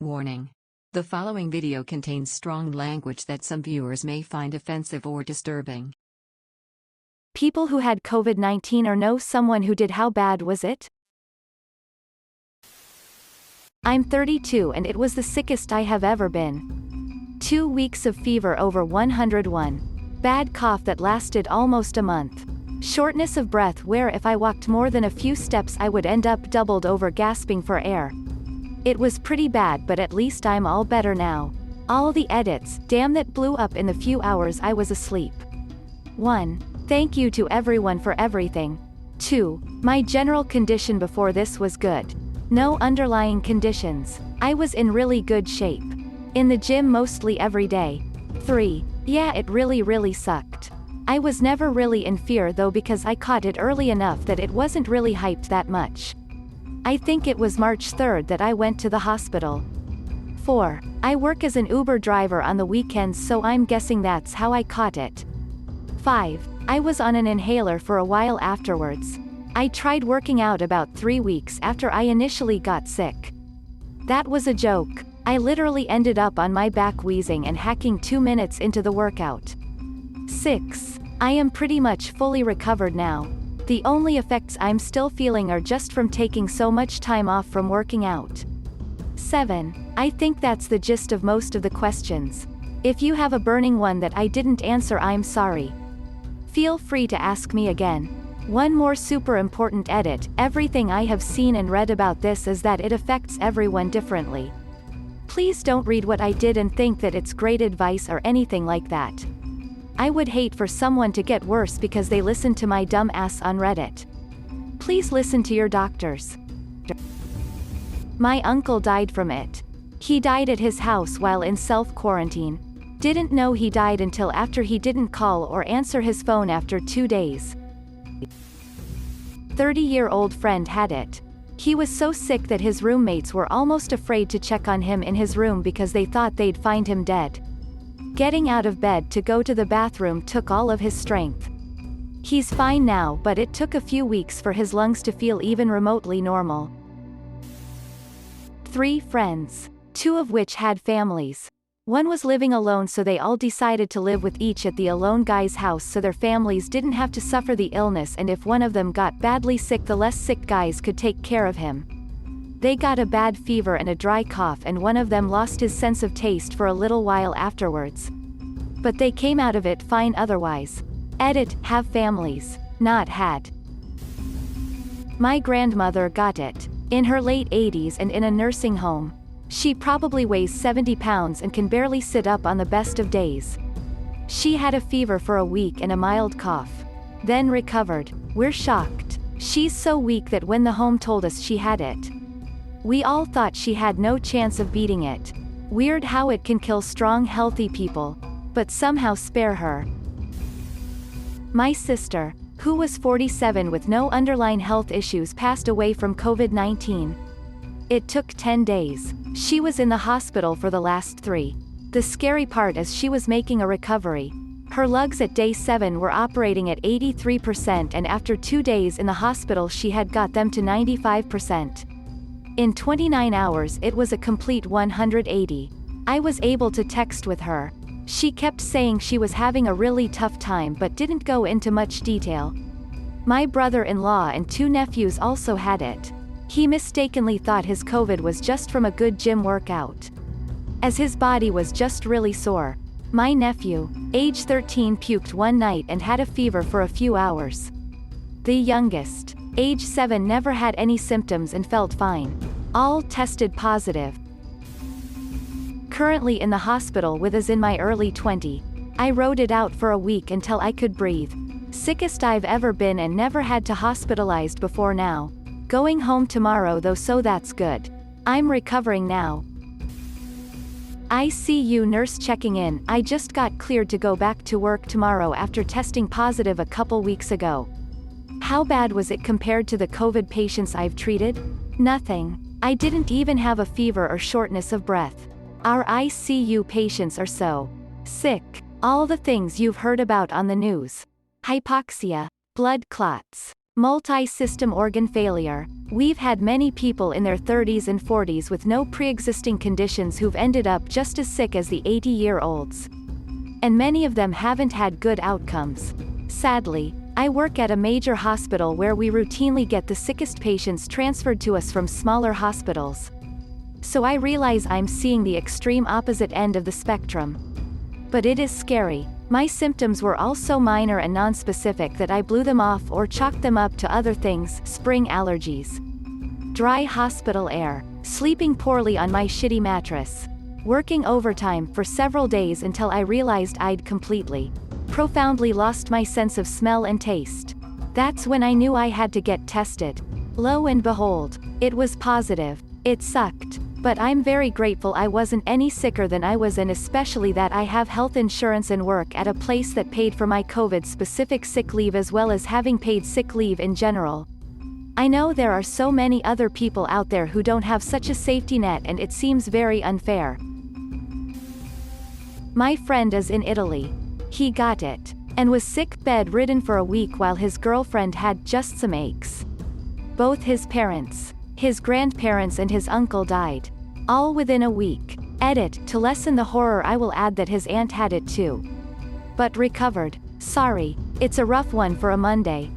Warning. The following video contains strong language that some viewers may find offensive or disturbing. People who had COVID-19 or know someone who did. How bad was it? I'm 32 and it was the sickest I have ever been. 2 weeks of fever over 101. Bad cough that lasted almost a month. Shortness of breath where if I walked more than a few steps I would end up doubled over gasping for air. It was pretty bad, but at least I'm all better now. All the edits, damn, that blew up in the few hours I was asleep. 1. Thank you to everyone for everything. 2. My general condition before this was good. No underlying conditions. I was in really good shape. In the gym mostly every day. 3. Yeah, it really sucked. I was never really in fear though because I caught it early enough that it wasn't really hyped that much. I think it was March 3rd that I went to the hospital. 4. I work as an Uber driver on the weekends, so I'm guessing that's how I caught it. 5. I was on an inhaler for a while afterwards. I tried working out about 3 weeks after I initially got sick. That was a joke. I literally ended up on my back wheezing and hacking 2 minutes into the workout. 6. I am pretty much fully recovered now. The only effects I'm still feeling are just from taking so much time off from working out. 7. I think that's the gist of most of the questions. If you have a burning one that I didn't answer, I'm sorry. Feel free to ask me again. One more super important edit: everything I have seen and read about this is that it affects everyone differently. Please don't read what I did and think that it's great advice or anything like that. I would hate for someone to get worse because they listened to my dumb ass on Reddit. Please listen to your doctors. My uncle died from it. He died at his house while in self-quarantine. Didn't know he died until after he didn't call or answer his phone after 2 days. 30-year-old friend had it. He was so sick that his roommates were almost afraid to check on him in his room because they thought they'd find him dead. Getting out of bed to go to the bathroom took all of his strength. He's fine now, but it took a few weeks for his lungs to feel even remotely normal. 3 friends, 2 of which had families. One was living alone, so they all decided to live with each at the alone guy's house so their families didn't have to suffer the illness, and if one of them got badly sick the less sick guys could take care of him. They got a bad fever and a dry cough, and one of them lost his sense of taste for a little while afterwards. But they came out of it fine otherwise. Edit: have families, not had. My grandmother got it. In her late 80s and in a nursing home. She probably weighs 70 pounds and can barely sit up on the best of days. She had a fever for a week and a mild cough. Then recovered. We're shocked. She's so weak that when the home told us she had it, we all thought she had no chance of beating it. Weird how it can kill strong, healthy people, but somehow spare her. My sister, who was 47 with no underlying health issues, passed away from COVID-19. It took 10 days. She was in the hospital for the last 3. The scary part is she was making a recovery. Her lungs at day 7 were operating at 83%, and after 2 days in the hospital she had got them to 95%. In 29 hours it was a complete 180. I was able to text with her. She kept saying she was having a really tough time but didn't go into much detail. My brother-in-law and 2 nephews also had it. He mistakenly thought his COVID was just from a good gym workout, as his body was just really sore. My nephew, age 13, puked one night and had a fever for a few hours. The youngest, age 7, never had any symptoms and felt fine. All tested positive. Currently in the hospital with us in my early 20s. I rode it out for a week until I could breathe. Sickest I've ever been and never had to hospitalized before now. Going home tomorrow though, so that's good. I'm recovering now. ICU nurse checking in. I just got cleared to go back to work tomorrow after testing positive a couple weeks ago. How bad was it compared to the COVID patients I've treated? Nothing. I didn't even have a fever or shortness of breath. Our ICU patients are so sick. All the things you've heard about on the news. Hypoxia, blood clots, Multi-system organ failure. We've had many people in their 30s and 40s with no pre-existing conditions who've ended up just as sick as the 80-year-olds. And many of them haven't had good outcomes. Sadly, I work at a major hospital where we routinely get the sickest patients transferred to us from smaller hospitals. So I realize I'm seeing the extreme opposite end of the spectrum. But it is scary. My symptoms were all so minor and non-specific that I blew them off or chalked them up to other things: spring allergies, dry hospital air, sleeping poorly on my shitty mattress, working overtime for several days until I realized I'd completely, profoundly lost my sense of smell and taste. That's when I knew I had to get tested. Lo and behold, it was positive. It sucked. But I'm very grateful I wasn't any sicker than I was, and especially that I have health insurance and work at a place that paid for my COVID-specific sick leave as well as having paid sick leave in general. I know there are so many other people out there who don't have such a safety net, and it seems very unfair. My friend is in Italy. He got it, and was sick, bedridden for a week while his girlfriend had just some aches. Both his parents, his grandparents and his uncle died. All within a week. Edit: to lessen the horror I will add that his aunt had it too. But recovered. Sorry, it's a rough one for a Monday.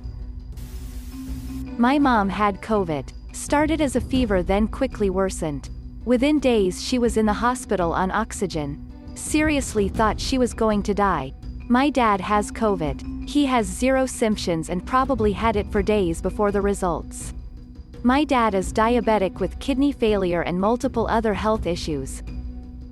My mom had COVID. Started as a fever, then quickly worsened. Within days she was in the hospital on oxygen. Seriously thought she was going to die. My dad has COVID. He has 0 symptoms and probably had it for days before the results. My dad is diabetic with kidney failure and multiple other health issues.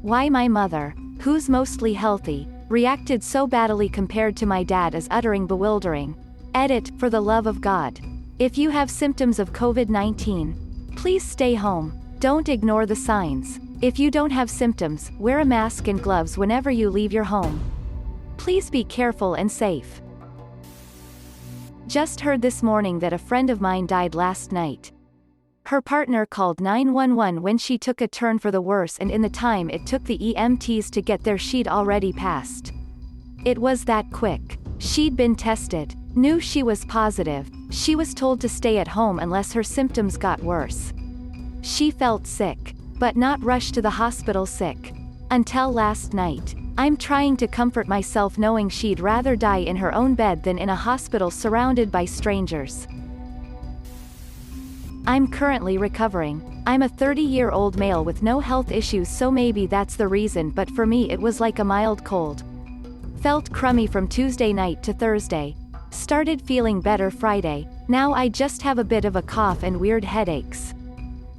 Why my mother, who's mostly healthy, reacted so badly compared to my dad is uttering bewildering. Edit: for the love of God. If you have symptoms of COVID-19, please stay home. Don't ignore the signs. If you don't have symptoms, wear a mask and gloves whenever you leave your home. Please be careful and safe. Just heard this morning that a friend of mine died last night. Her partner called 911 when she took a turn for the worse, and in the time it took the EMTs to get there she'd already passed. It was that quick. She'd been tested, knew she was positive. She was told to stay at home unless her symptoms got worse. She felt sick, but not rushed to the hospital sick. Until last night. I'm trying to comfort myself knowing she'd rather die in her own bed than in a hospital surrounded by strangers. I'm currently recovering. I'm a 30-year-old male with no health issues, so maybe that's the reason, but for me it was like a mild cold. Felt crummy from Tuesday night to Thursday. Started feeling better Friday. Now I just have a bit of a cough and weird headaches.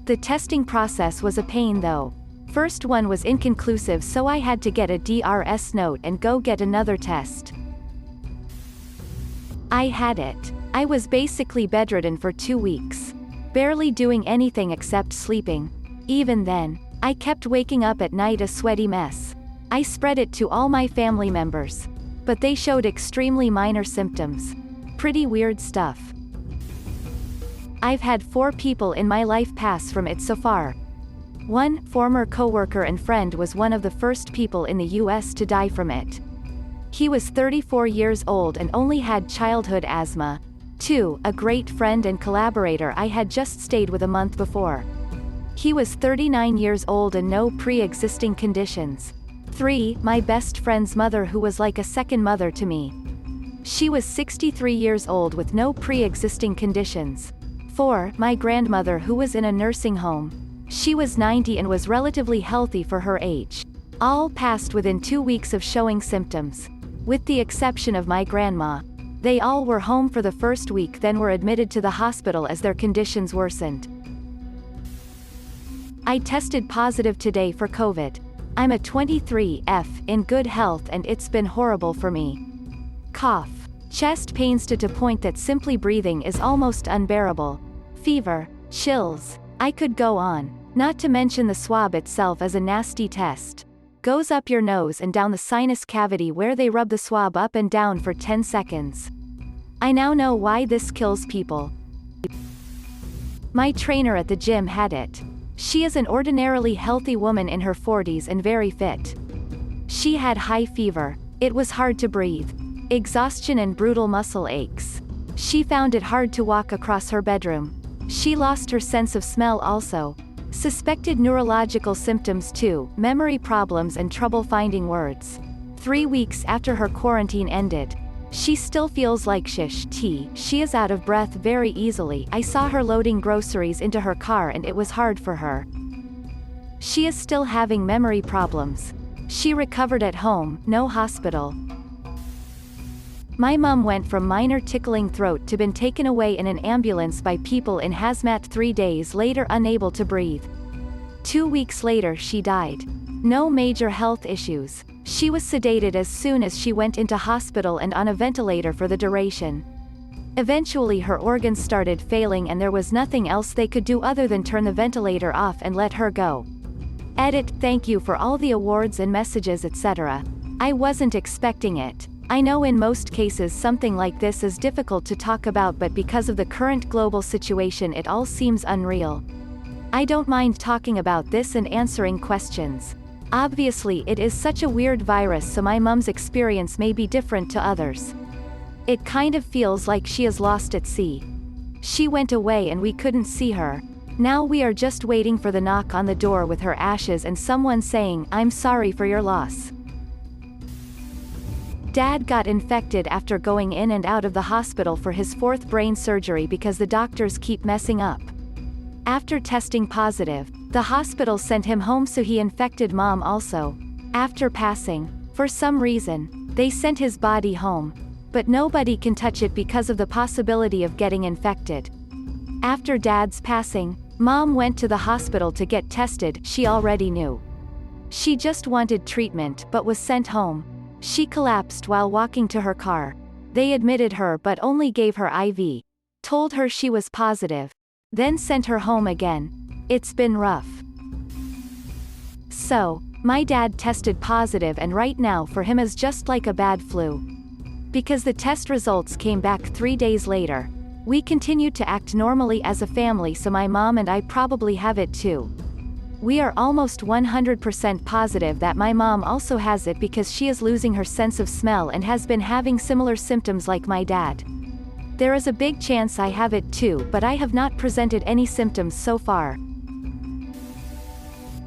The testing process was a pain though. First one was inconclusive, so I had to get a DRS note and go get another test. I had it. I was basically bedridden for 2 weeks. Barely doing anything except sleeping. Even then, I kept waking up at night a sweaty mess. I spread it to all my family members. But they showed extremely minor symptoms. Pretty weird stuff. I've had 4 people in my life pass from it so far. One former coworker and friend was one of the first people in the US to die from it. He was 34 years old and only had childhood asthma. 2, a great friend and collaborator I had just stayed with a month before. He was 39 years old and no pre-existing conditions. 3, my best friend's mother, who was like a second mother to me. She was 63 years old with no pre-existing conditions. 4, my grandmother, who was in a nursing home. She was 90 and was relatively healthy for her age. All passed within 2 weeks of showing symptoms. With the exception of my grandma. They all were home for the first week, then were admitted to the hospital as their conditions worsened. I tested positive today for COVID. I'm a 23F in good health and it's been horrible for me. Cough. Chest pains to the point that simply breathing is almost unbearable. Fever. Chills. I could go on. Not to mention the swab itself is a nasty test. Goes up your nose and down the sinus cavity where they rub the swab up and down for 10 seconds. I now know why this kills people. My trainer at the gym had it. She is an ordinarily healthy woman in her 40s and very fit. She had high fever. It was hard to breathe. Exhaustion and brutal muscle aches. She found it hard to walk across her bedroom. She lost her sense of smell also. Suspected neurological symptoms too, memory problems and trouble finding words. 3 weeks after her quarantine ended. She still feels like she is out of breath very easily. I saw her loading groceries into her car and it was hard for her. She is still having memory problems. She recovered at home, no hospital. My mom went from minor tickling throat to been taken away in an ambulance by people in hazmat 3 days later, unable to breathe. 2 weeks later she died. No major health issues. She was sedated as soon as she went into hospital and on a ventilator for the duration. Eventually her organs started failing and there was nothing else they could do other than turn the ventilator off and let her go. Edit. Thank you for all the awards and messages etc. I wasn't expecting it. I know in most cases something like this is difficult to talk about, but because of the current global situation it all seems unreal. I don't mind talking about this and answering questions. Obviously it is such a weird virus, so my mom's experience may be different to others. It kind of feels like she is lost at sea. She went away and we couldn't see her. Now we are just waiting for the knock on the door with her ashes and someone saying, "I'm sorry for your loss." Dad got infected after going in and out of the hospital for his 4th brain surgery because the doctors keep messing up. After testing positive, the hospital sent him home, so he infected Mom also. After passing, for some reason, they sent his body home. But nobody can touch it because of the possibility of getting infected. After Dad's passing, Mom went to the hospital to get tested. She already knew. She just wanted treatment but was sent home. She collapsed while walking to her car. They admitted her but only gave her IV. Told her she was positive. Then sent her home again. It's been rough. So, my dad tested positive and right now for him is just like a bad flu. Because the test results came back 3 days later. We continued to act normally as a family, so my mom and I probably have it too. We are almost 100% positive that my mom also has it because she is losing her sense of smell and has been having similar symptoms like my dad. There is a big chance I have it too, but I have not presented any symptoms so far.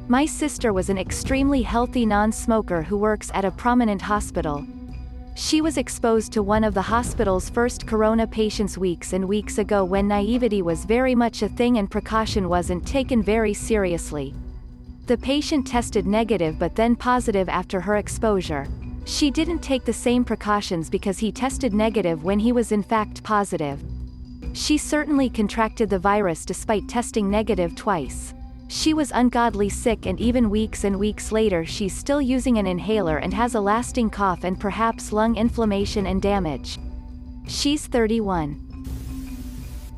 My sister was an extremely healthy non-smoker who works at a prominent hospital. She was exposed to one of the hospital's first corona patients weeks and weeks ago when naivety was very much a thing and precaution wasn't taken very seriously. The patient tested negative but then positive after her exposure. She didn't take the same precautions because he tested negative when he was in fact positive. She certainly contracted the virus despite testing negative twice. She was ungodly sick and even weeks and weeks later she's still using an inhaler and has a lasting cough and perhaps lung inflammation and damage. She's 31.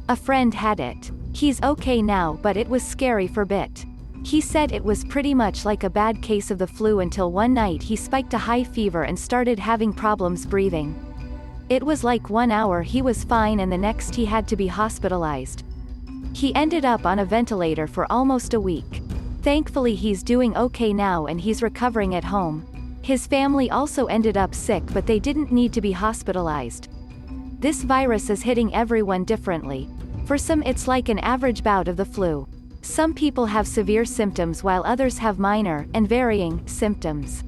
A friend had it. He's okay now but it was scary for a bit. He said it was pretty much like a bad case of the flu until one night he spiked a high fever and started having problems breathing. It was like 1 hour he was fine and the next he had to be hospitalized. He ended up on a ventilator for almost a week. Thankfully he's doing okay now and he's recovering at home. His family also ended up sick but they didn't need to be hospitalized. This virus is hitting everyone differently. For some it's like an average bout of the flu. Some people have severe symptoms while others have minor, and varying, symptoms.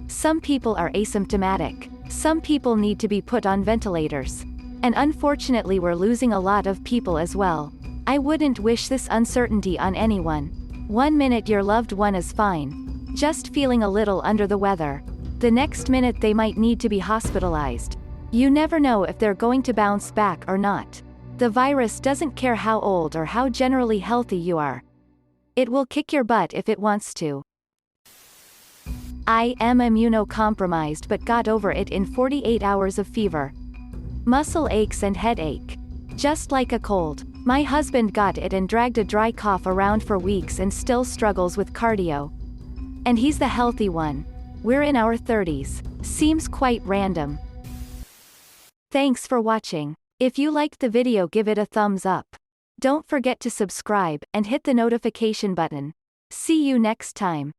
Some people are asymptomatic. Some people need to be put on ventilators. And unfortunately we're losing a lot of people as well. I wouldn't wish this uncertainty on anyone. 1 minute your loved one is fine, just feeling a little under the weather. The next minute they might need to be hospitalized. You never know if they're going to bounce back or not. The virus doesn't care how old or how generally healthy you are. It will kick your butt if it wants to. I am immunocompromised but got over it in 48 hours of fever. Muscle aches and headache. Just like a cold. My husband got it and dragged a dry cough around for weeks and still struggles with cardio. And he's the healthy one. We're in our 30s. Seems quite random. Thanks for watching. If you liked the video, give it a thumbs up. Don't forget to subscribe and hit the notification button. See you next time.